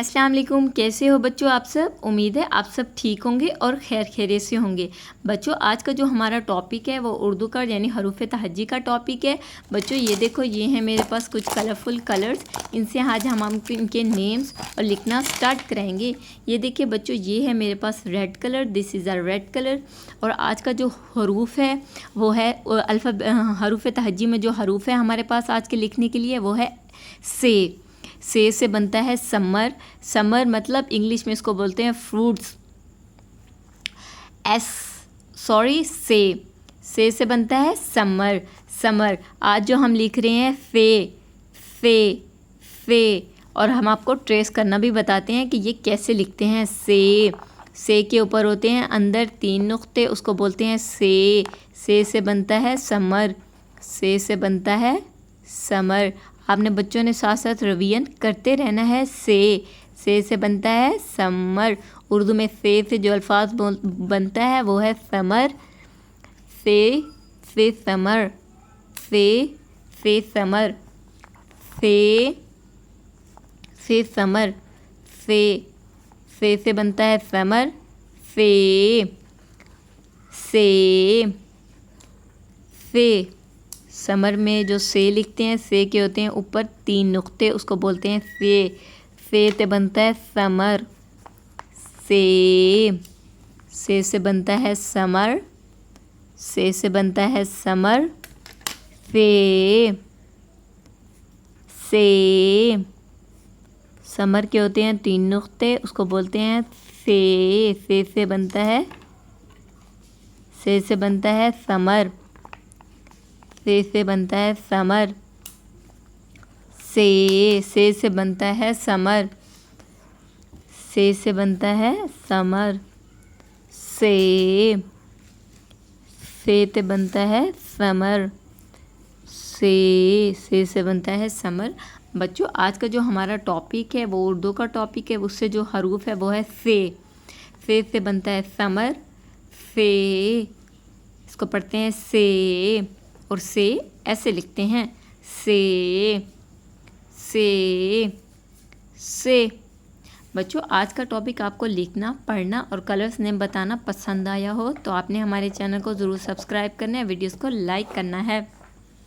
अस्सलाम वालेकुम। कैसे हो बच्चों आप सब? उम्मीद है आप सब ठीक होंगे और खैर खैरियत से होंगे। बच्चों आज का जो हमारा टॉपिक है वो उर्दू का यानी हरूफ तहज्जी का टॉपिक है। बच्चों ये देखो, ये है मेरे पास कुछ कलरफुल कलर्स। इनसे आज हम इनके नेम्स और लिखना स्टार्ट करेंगे। ये देखिए बच्चों, ये है मेरे पास red colour, this is a red colour. और आज का जो हरूफ है वो है हरूफ तहज्जी में जो हरूफ है हमारे पास आज के लिखने के लिए वो है से बनता है समर। समर मतलब इंग्लिश में इसको बोलते हैं फ्रूट्स। से बनता है समर। आज जो हम लिख रहे हैं फे। और हम आपको ट्रेस करना भी बताते हैं कि ये कैसे लिखते हैं। से के ऊपर होते हैं अंदर 3 नुक्ते, उसको बोलते हैं से बनता है समर। से बनता है समर। आपने बच्चों ने साथ साथ रिवीजन करते रहना है। से बनता है समर। उर्दू में से जो अल्फाज बनता है वो है समर। से समर। से समर। से समर। से बनता है समर। से समर में जो से लिखते हैं, से के होते हैं ऊपर 3 नुक्ते, उसको बोलते हैं से बनता है समर। से बनता है समर। से बनता है समर। से समर के होते हैं 3 नुक्ते, उसको बोलते हैं से बनता है से बनता है समर। से बनता है समर। से बनता है समर। से बनता है समर। से बनता है समर। से बनता है समर। बच्चों आज का जो हमारा टॉपिक है वो उर्दू का टॉपिक है, उससे जो हरूफ है वो है से बनता है समर। इसको पढ़ते हैं से, और से ऐसे लिखते हैं से। बच्चों आज का टॉपिक आपको लिखना, पढ़ना और कलर्स नेम बताना पसंद आया हो तो आपने हमारे चैनल को ज़रूर सब्सक्राइब करना है, वीडियोस को लाइक करना है।